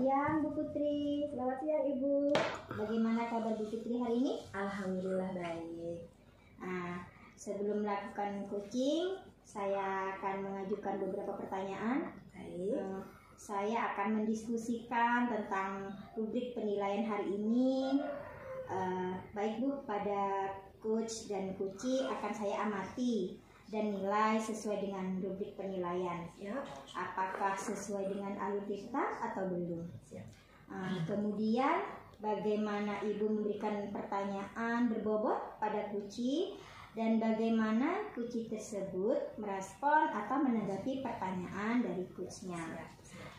siang Bu Putri. Selamat siang Ibu. Bagaimana kabar Bu Putri hari ini? Alhamdulillah baik. Nah, sebelum melakukan coaching, saya akan mengajukan beberapa pertanyaan. Baik. Saya akan mendiskusikan tentang rubrik penilaian hari ini. Baik Bu, pada coach dan coachee akan saya amati dan nilai sesuai dengan rubrik penilaian. Siap. Apakah sesuai dengan alur kita atau belum? Siap. Kemudian bagaimana Ibu memberikan pertanyaan berbobot pada coachee dan bagaimana coachee tersebut merespon atau menanggapi pertanyaan dari coachnya.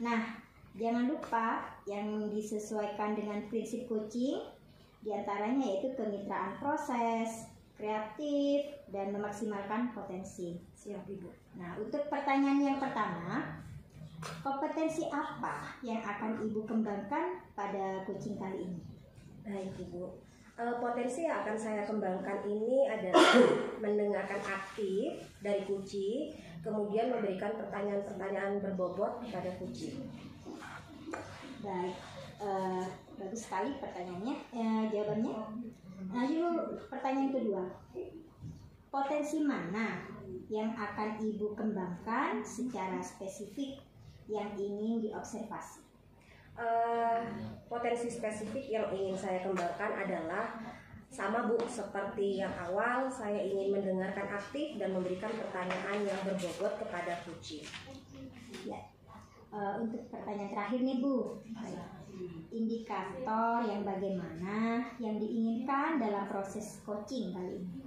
Nah, jangan lupa yang disesuaikan dengan prinsip coaching diantaranya yaitu kemitraan proses, kreatif, dan memaksimalkan potensi. Siap Ibu. Nah, untuk pertanyaan yang pertama, kompetensi apa yang akan Ibu kembangkan pada coaching kali ini? Baik Ibu. Potensi yang akan saya kembangkan ini adalah mendengarkan aktif dari coachee, kemudian memberikan pertanyaan-pertanyaan berbobot kepada coachee. Baik, bagus sekali pertanyaannya, jawabannya. Nah, yuk pertanyaan kedua. Potensi mana yang akan Ibu kembangkan secara spesifik yang ingin diobservasi? Potensi spesifik yang ingin saya kembangkan adalah sama Bu, seperti yang awal saya ingin mendengarkan aktif dan memberikan pertanyaan yang berbobot kepada coachee. Ya. Untuk pertanyaan terakhir nih Bu, indikator yang bagaimana yang diinginkan dalam proses coaching kali ini?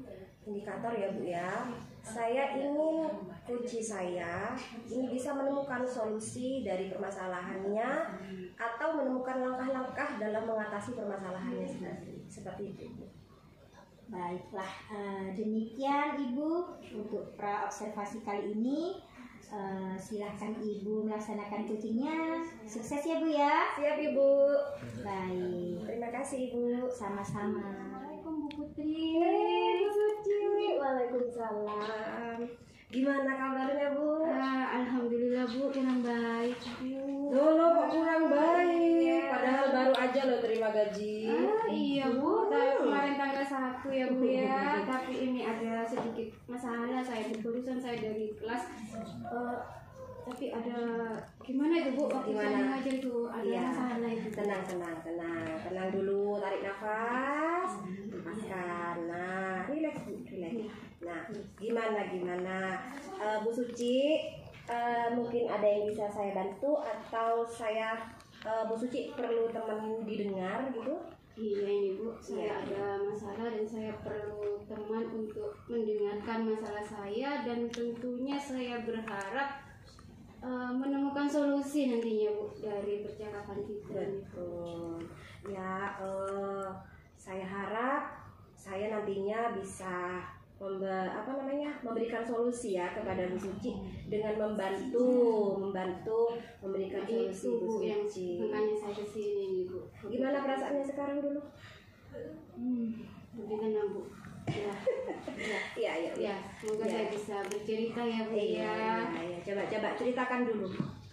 Indikator ya Bu ya, saya ingin coachee saya ini bisa menemukan solusi dari permasalahannya atau menemukan langkah-langkah dalam mengatasi permasalahannya sendiri, seperti itu Bu. Baiklah, demikian Ibu untuk pra-observasi kali ini. Silahkan Ibu melaksanakan coachingnya. Sukses ya Bu ya. Siap Ibu. Baik. Terima kasih Ibu. Sama-sama. Assalamualaikum Bu Putri. Bu Suci. Waalaikumsalam. Gimana kabarnya Bu? Alhamdulillah Bu, kurang baik. Loh kok kurang baik? Padahal baru aja loh terima gaji. Iya Bu, kemarin tanggal 1 ya Bu ya. Tapi ini ada sedikit masalah, saya berurusan saya dari kelas. Tapi ada gimana itu Bu? Waktu saya mengajar itu ada masalah itu. Tenang dulu, tarik nafas, lepaskan. Nah, relax Bu, relax. Nah, gimana Bu Suci? Mungkin ada yang bisa saya bantu atau saya Bu Suci perlu teman didengar gitu? Iya ini Bu, saya ada masalah dan saya perlu teman untuk mendengarkan masalah saya dan tentunya saya berharap menemukan solusi nantinya Bu dari percakapan kita. Betul. Ya, saya harap saya nantinya bisa memberikan solusi ya kepada Bu Suci dengan membantu memberikan solusi itu Bu Bu yang Suci. makanya saya kesini Bu. Gimana perasaannya sekarang dulu? Lebih tenang Bu. Ya. Semoga saya bisa bercerita ya Bu Iya. ya. Coba ceritakan dulu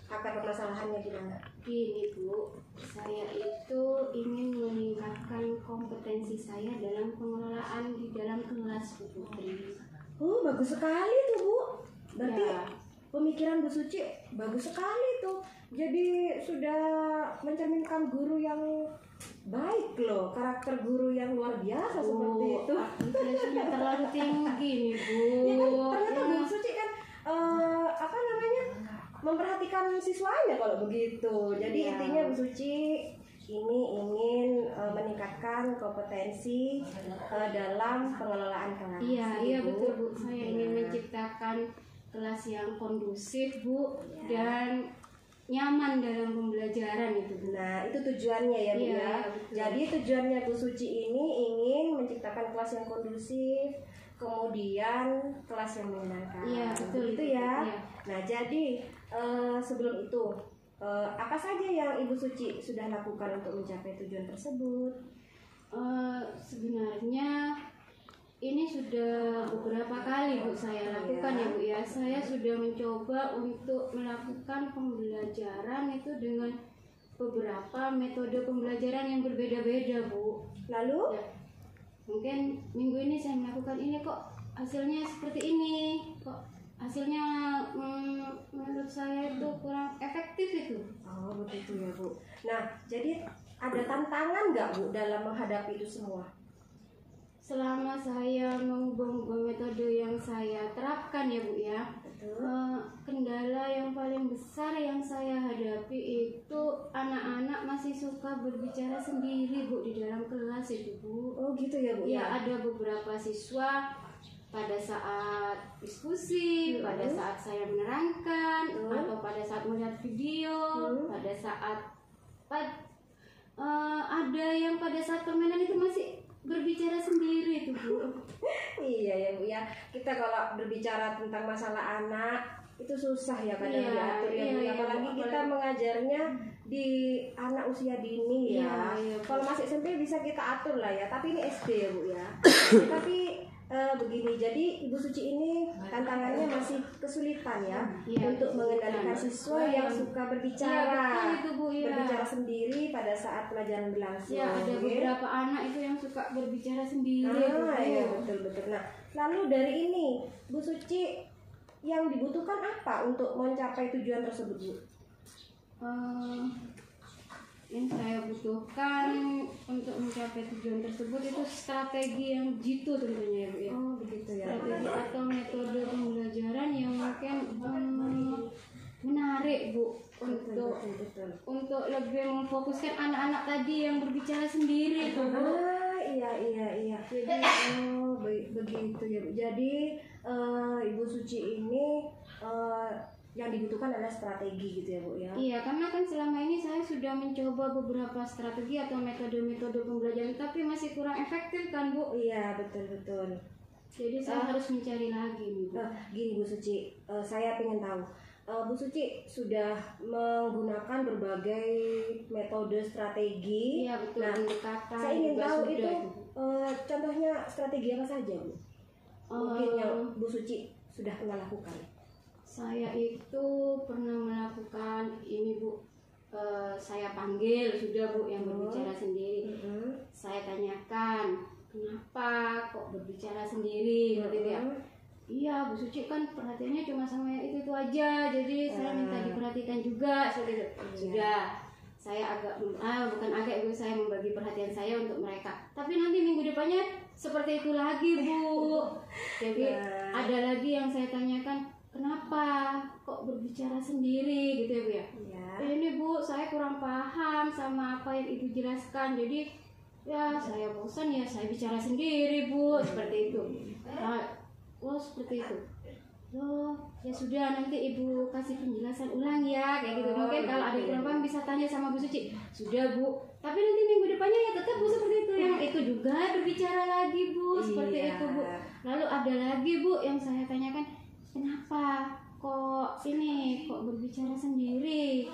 akar permasalahannya gimana? Gini Bu, saya itu ingin meningkatkan kompetensi saya dalam pengelolaan di dalam kelas Bu Putri. Oh, bagus sekali tuh Bu. Berarti Ya. pemikiran Bu Suci bagus sekali tuh. Jadi sudah mencerminkan guru yang baik loh, karakter guru yang luar biasa seperti itu. Apresiasinya terlalu tinggi nih Bu. Ya kan, ternyata Bu Suci kan memperhatikan siswanya kalau begitu. Jadi intinya Bu Suci ini ingin meningkatkan kompetensi dalam pengelolaan kelas. Iya betul Bu. Saya ingin menciptakan kelas yang kondusif Bu dan nyaman dalam pembelajaran itu Bu. Nah, itu tujuannya ya Bu ya. Betul. Jadi tujuannya Bu Suci ini ingin menciptakan kelas yang kondusif, kemudian kelas yang menyenangkan. Iya betul itu ya. Iya. Nah, jadi sebelum itu apa saja yang Ibu Suci sudah lakukan untuk mencapai tujuan tersebut? Sebenarnya ini sudah beberapa kali Bu saya lakukan ya Bu ya. Saya sudah mencoba untuk melakukan pembelajaran itu dengan beberapa siswa metode pembelajaran yang berbeda-beda, Bu. Lalu? Ya, mungkin minggu ini saya melakukan ini kok hasilnya seperti ini, kok hasilnya menurut saya itu kurang efektif itu. Oh begitu ya Bu. Nah jadi ada tantangan nggak Bu dalam menghadapi itu semua? Selama saya mengubah metode yang saya terapkan ya Bu ya, kendala yang paling besar yang saya hadapi itu anak-anak masih suka berbicara sendiri Bu di dalam kelas itu Bu. Oh gitu ya Bu. Ya, ada beberapa siswa pada saat diskusi, pada saat saya menerangkan, atau pada saat melihat video, pada saat ada yang pada saat permainan itu masih berbicara sendiri tuh Bu. Iya ya Bu ya. Kita kalau berbicara tentang masalah anak itu susah ya kadang diatur ya Bu. Apalagi kita mengajarnya di anak usia dini ya. Kalau masih SMP bisa kita atur lah ya. Tapi ini SD ya Bu ya. Tapi begini, jadi Ibu Suci ini tantangannya masih kesulitan ya untuk mengendalikan siswa yang suka berbicara, berbicara sendiri pada saat pelajaran berlangsung. Ya, ada beberapa anak itu yang suka berbicara sendiri. Iya betul. Nah, lalu dari ini Bu Suci yang dibutuhkan apa untuk mencapai tujuan tersebut Bu? Yang saya butuhkan untuk mencapai tujuan tersebut itu strategi yang jitu tentunya ya Bu ya. Oh begitu ya. Strategi atau metode pembelajaran yang mungkin menarik Bu untuk lebih memfokuskan anak-anak tadi yang berbicara sendiri itu Bu. Iya. Jadi begitu ya Bu. Jadi Ibu Suci ini yang dibutuhkan adalah strategi gitu ya Bu ya. Iya, karena kan selama ini saya sudah mencoba beberapa strategi atau metode-metode pembelajaran tapi masih kurang efektif kan Bu. Iya betul. Jadi saya harus mencari lagi nih Bu. Gini Bu Suci, saya ingin tahu Bu Suci sudah menggunakan berbagai metode strategi. Iya betul. Nah, saya ingin tahu itu contohnya strategi apa saja Bu? Mungkin yang Bu Suci sudah pernah lakukan. Saya itu pernah melakukan ini Bu, saya panggil sudah Bu yang berbicara sendiri. Saya tanyakan kenapa kok berbicara sendiri gitu ya. Iya Bu Suci kan perhatiannya cuma sama yang itu aja, jadi saya minta diperhatikan juga seperti itu. Sudah, saya saya membagi perhatian saya untuk mereka. Tapi nanti minggu depannya seperti itu lagi Bu. Jadi ada lagi yang saya tanyakan, kenapa kok berbicara sendiri gitu ya Bu ya? Ini Bu, saya kurang paham sama apa yang Ibu jelaskan. Jadi ya saya bosan ya saya bicara sendiri Bu, seperti itu. Seperti itu. Ya sudah, nanti Ibu kasih penjelasan ulang ya kayak gitu. Mungkin kalau ada yang kurang paham bisa tanya sama Bu Suci. Sudah Bu. Tapi nanti minggu depannya ya tetap Bu seperti itu. Yang itu juga berbicara lagi Bu, seperti itu Bu. Lalu ada lagi Bu yang saya tanyakan, kenapa kok berbicara sendiri?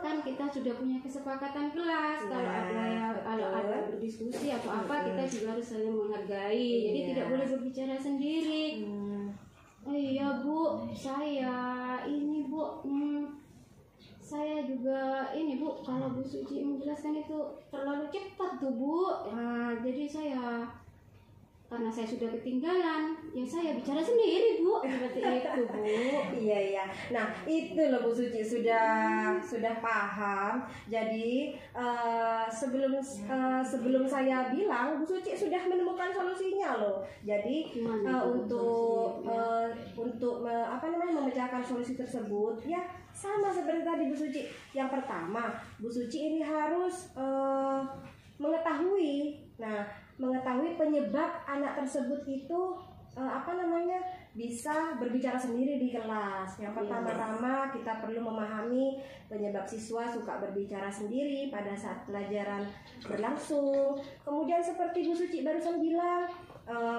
Kan kita sudah punya kesepakatan kelas kalau ada berdiskusi atau apa kita juga harus saling menghargai. Jadi tidak boleh berbicara sendiri. Iya Bu, saya ini Bu, saya juga ini Bu, kalau Bu Suci menjelaskan itu terlalu cepat tuh Bu. Jadi karena saya sudah ketinggalan, ya saya bicara sendiri Bu, seperti itu Bu. Iya. Nah itu loh Bu Suci sudah paham. Jadi sebelum saya bilang Bu Suci sudah menemukan solusinya loh. Jadi untuk memecahkan solusi tersebut ya sama seperti tadi Bu Suci. Yang pertama Bu Suci ini harus mengetahui penyebab anak tersebut itu bisa berbicara sendiri di kelas. Yang pertama-tama kita perlu memahami penyebab siswa suka berbicara sendiri pada saat pelajaran berlangsung. Kemudian seperti Bu Suci barusan bilang,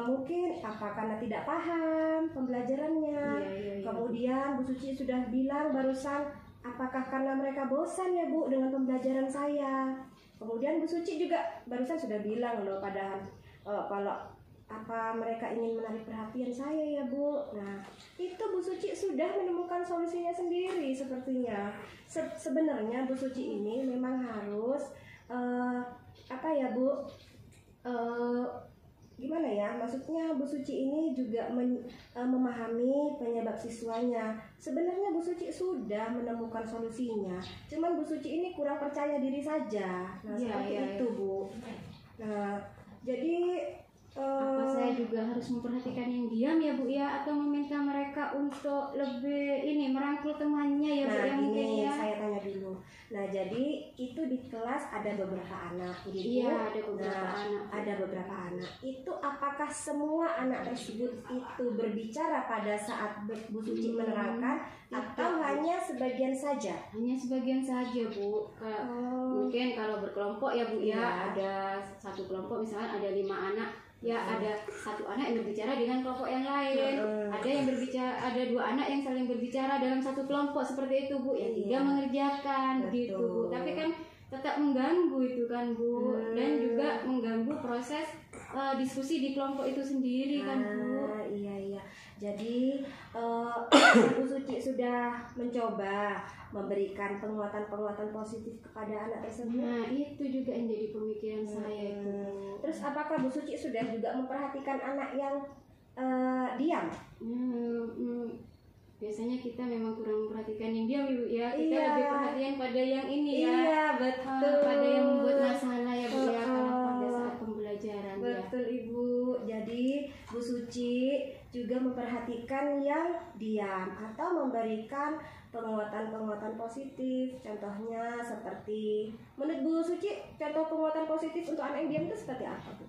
mungkin karena tidak paham pembelajarannya. Kemudian Bu Suci sudah bilang barusan, apakah karena mereka bosan ya Bu dengan pembelajaran saya. Kemudian Bu Suci juga barusan sudah bilang loh, padahal kalau mereka ingin menarik perhatian saya ya Bu. Nah itu Bu Suci sudah menemukan solusinya sendiri sepertinya. Sebenarnya Bu Suci ini memang harus maksudnya Bu Suci ini juga memahami penyebab siswanya. Sebenarnya Bu Suci sudah menemukan solusinya, cuman Bu Suci ini kurang percaya diri saja. Nah, seperti itu Bu. Nah, jadi apa saya juga harus memperhatikan yang diam ya Bu ya, atau meminta mereka untuk lebih ini merangkul temannya ya Bu nah, yang mungkin ini ya. saya tanya dulu. Nah, jadi itu di kelas ada beberapa anak, Iya, ada beberapa anak. Ada beberapa anak. Itu apakah semua anak tersebut itu berbicara pada saat Bu Suci menerangkan, atau hanya sebagian saja? Hanya sebagian saja Bu. Mungkin kalau berkelompok ya Bu ya, ada satu kelompok misalnya ada 5 anak. Ya ada satu anak yang berbicara dengan kelompok yang lain, ada yang berbicara, ada 2 anak yang saling berbicara dalam satu kelompok seperti itu Bu, yang 3 mengerjakan gitu Bu. Tapi kan tetap mengganggu itu kan Bu, dan juga mengganggu proses diskusi di kelompok itu sendiri kan Bu. Iya. Jadi Bu Suci sudah mencoba memberikan penguatan positif kepada anak tersebut. Nah itu juga yang jadi pemikiran saya itu. Terus apakah Bu Suci sudah juga memperhatikan anak yang diam? Biasanya kita memang kurang memperhatikan yang diam Ibu ya. Kita lebih perhatian pada yang ini ya. Iya betul. Pada yang membuat masalah ya Bu ya, kalau pada saat pembelajaran. Betul Ibu. Jadi Bu Suci juga memperhatikan yang diam atau memberikan penguatan positif. Contohnya seperti, menurut Bu Suci, contoh penguatan positif untuk anak yang diam itu seperti apa Bu?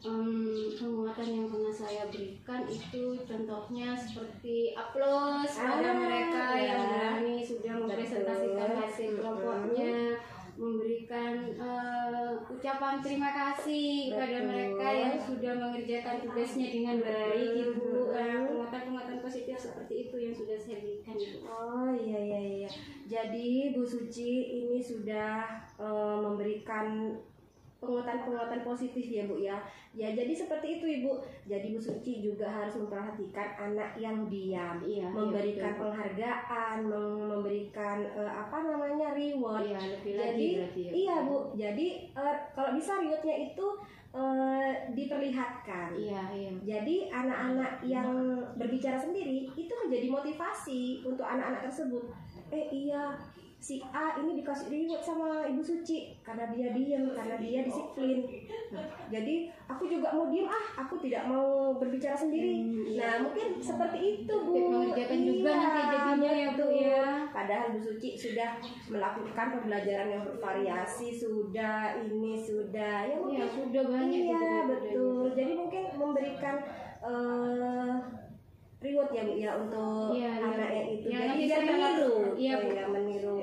Penguatan yang pernah saya berikan itu contohnya seperti aplaus pada mereka yang berani sudah mempresentasikan hasil kelompoknya, memberikan ucapan terima kasih kepada mereka yang sudah mengerjakan tugasnya dengan baik Ibu. Penguatan positif seperti itu yang sudah saya berikan Ibu. Oh iya. Jadi Bu Suci ini sudah memberikan penguatan positif ya Bu ya. Ya jadi seperti itu Ibu. Jadi Bu Suci juga harus memperhatikan anak yang diam, memberikan penghargaan, memberikan reward. Iya, lebih jadi lagi berarti ya. Iya Bu. Jadi kalau bisa rewardnya itu diperlihatkan. Iya. Jadi anak-anak yang berbicara sendiri itu menjadi motivasi untuk anak-anak tersebut. Iya, si A ini dikasih reward sama Ibu Suci karena dia diam, karena dia disiplin. Jadi aku juga mau diam, aku tidak mau berbicara sendiri. Nah mungkin seperti itu Bu. Mengerjakan juga nanti jadinya ya Bu ya. Padahal Bu Suci sudah melakukan pembelajaran yang bervariasi, sudah ya mungkin sudah banyak. Iya betul. Jadi mungkin memberikan reward ya Bu ya untuk anak yang itu. Ya, jadi biar meniru.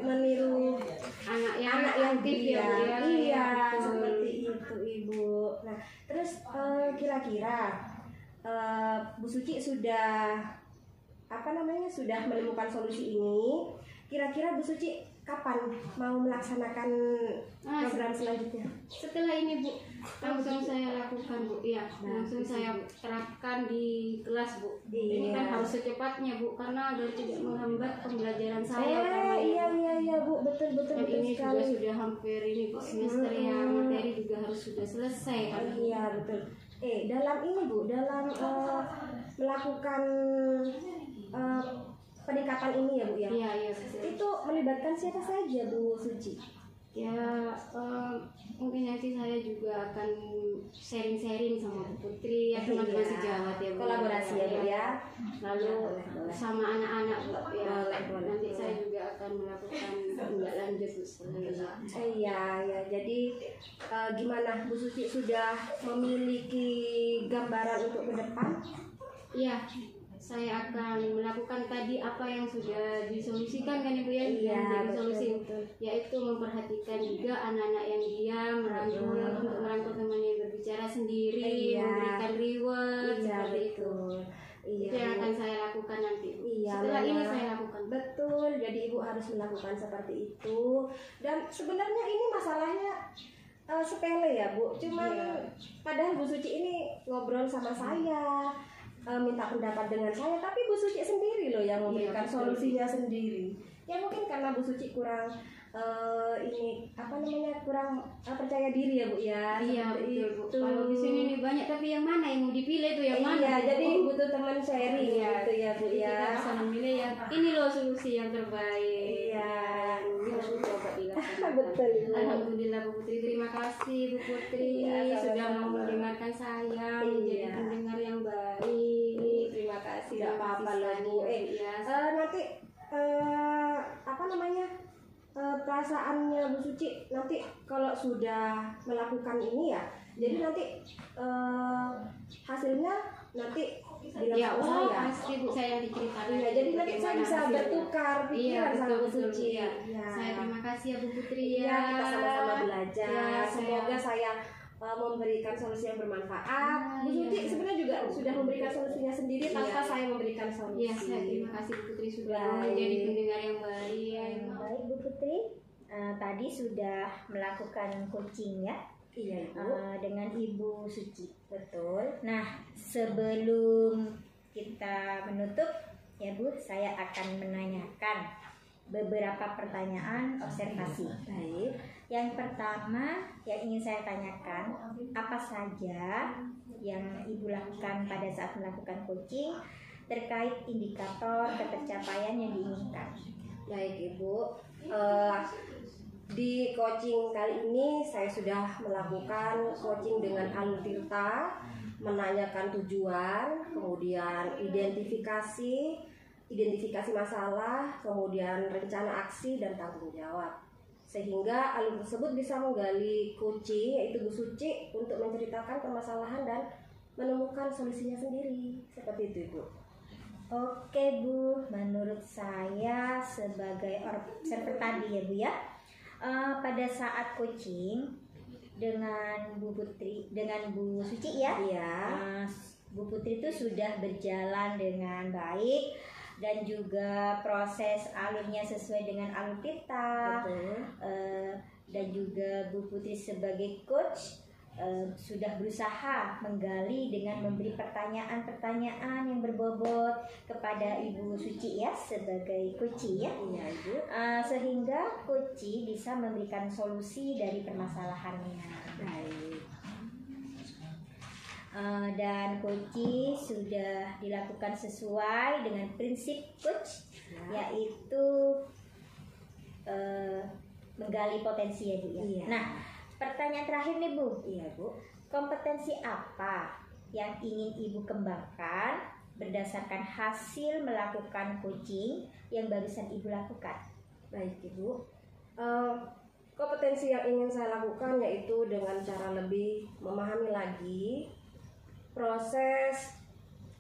Meniru anak yang aktif ya Bu ya. Iya, seperti itu Ibu. Nah, terus kira-kira Bu Suci sudah menemukan solusi ini. Kira-kira Bu Suci kapan mau melaksanakan program selanjutnya? Setelah ini Bu, langsung saya lakukan Bu. Iya, langsung saya terapkan di kelas Bu. Ini kan harus secepatnya Bu, karena agar tidak menghambat pembelajaran saya. Iya Bu, betul Dan ini juga sudah hampir ini Bu, semester yang materi juga harus sudah selesai kan. Iya betul. Dalam ini Bu, dalam melakukan peningkatan ini ya Bu ya. Iya betul. Itu melibatkan siapa saja Bu Suci? Ya mungkin nanti saya juga akan sharing sama Bu Putri ya, teman-teman sejawat ya Bu. Kolaborasi ya Bu ya. Lalu sama anak-anak Bu ya. Boleh. Nanti saya juga akan melakukan tindak lanjut Bu setelah ini. Iya. Jadi gimana Bu Suci sudah memiliki gambaran untuk ke depan? Iya. Saya akan melakukan tadi apa yang sudah disolusikan kan Ibu ya, yang jadi solusi, yaitu memperhatikan juga anak-anak yang diam, untuk merangkul teman yang berbicara sendiri, memberikan reward seperti itu. Itu yang akan saya lakukan nanti. Setelah ini saya lakukan. Betul. Jadi Ibu harus melakukan seperti itu. Dan sebenarnya ini masalahnya sepele ya Bu. Cuman padahal Bu Suci ini ngobrol sama saya, minta pendapat dengan saya, tapi Bu Suci sendiri loh yang memberikan solusinya sendiri. Ya mungkin karena Bu Suci kurang ini apa namanya kurang percaya diri ya Bu ya. Iya Seperti betul Bu. itu. Kalau di sini nih banyak, tapi yang mana yang mau dipilih itu yang mana? Iya, Bu? jadi butuh teman sharing Iya. gitu ya Bu Jadi ya. kita bisa memilih yang ini loh solusi yang terbaik. Iya. Ini harus coba dilakukan. Betul Ibu. Alhamdulillah Bu Putri, terima kasih Bu Putri Iya, sudah sama-sama. mau mendengarkan saya menjadi Iya. pendengar yang baik. Terima kasih. Terima Tidak apa-apa kasih loh Bu. sekali, ya. Nanti apa namanya perasaannya Bu Suci nanti kalau sudah melakukan ini ya, jadi nanti hasilnya nanti bilang Ya, sama oh, saya. pasti Bu, saya yang diceritakan. Iya, jadi nanti saya bagaimana bisa hasilnya. bertukar Iya, pikiran sama betul Bu betul. Suci. Iya. Ya. Saya terima kasih ya Bu Putri Iya, ya. kita sama-sama belajar. Ya, Semoga saya memberikan solusi yang bermanfaat. Bu Iya. Suci sebenarnya juga sudah memberikan solusinya sendiri tanpa Iya. saya memberikan solusi. Iya, saya terima kasih Bu Putri sudah Baik. menjadi pendengar yang baik. Baik Bu Putri, tadi sudah melakukan coaching ya Iya Ibu. dengan Ibu Suci. Betul. Nah, sebelum kita menutup ya Bu, saya akan menanyakan beberapa pertanyaan observasi. Baik. Yang pertama yang ingin saya tanyakan, apa saja yang Ibu lakukan pada saat melakukan coaching terkait indikator ketercapaian yang diinginkan? Baik Ibu. Di coaching kali ini saya sudah melakukan coaching dengan alur tirta, menanyakan tujuan, kemudian identifikasi masalah, kemudian rencana aksi dan tanggung jawab. Sehingga alur tersebut bisa menggali kunci, yaitu Bu Suci, untuk menceritakan permasalahan dan menemukan solusinya sendiri. Seperti itu Ibu. Oke Bu, menurut saya sebagai observer tadi ya Bu ya, pada saat coaching dengan Bu Putri, dengan Bu Suci ya, Iya. Bu Putri itu sudah berjalan dengan baik dan juga proses alurnya sesuai dengan alur kita. Betul. Dan juga Bu Putri sebagai coach sudah berusaha menggali dengan memberi pertanyaan-pertanyaan yang berbobot kepada Ibu Suci ya sebagai coach ya. Iya Ibu. Sehingga coach bisa memberikan solusi dari permasalahannya. Baik. Dan coach sudah dilakukan sesuai dengan prinsip coach, yaitu menggali potensi ya Bu ya. Iya. Nah, pertanyaan terakhir nih Bu, Iya Bu. kompetensi apa yang ingin Ibu kembangkan berdasarkan hasil melakukan coaching yang barusan Ibu lakukan? Baik Ibu. Kompetensi yang ingin saya lakukan yaitu dengan cara lebih memahami lagi proses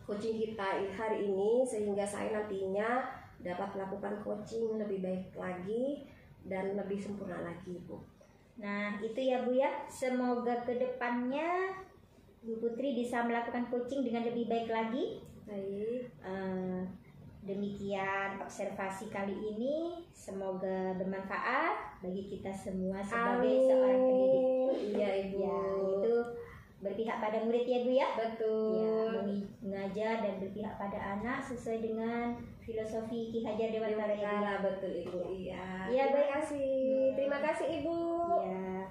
coaching kita hari ini, sehingga saya nantinya dapat melakukan coaching lebih baik lagi dan lebih sempurna lagi Bu. Nah, itu ya Bu ya. Semoga kedepannya Bu Putri bisa melakukan coaching dengan lebih baik lagi. Baik. Demikian observasi kali ini, semoga bermanfaat bagi kita semua sebagai seorang pendidik. Iya Ibu. Ya, itu berpihak pada murid ya Bu ya. Betul. Ya, mengajar dan berpihak pada anak sesuai dengan filosofi Ki Hajar Dewantara ya Bu. Betul Ibu. Iya. Iya, Terima baik. kasih. Terima kasih Ibu. Ya.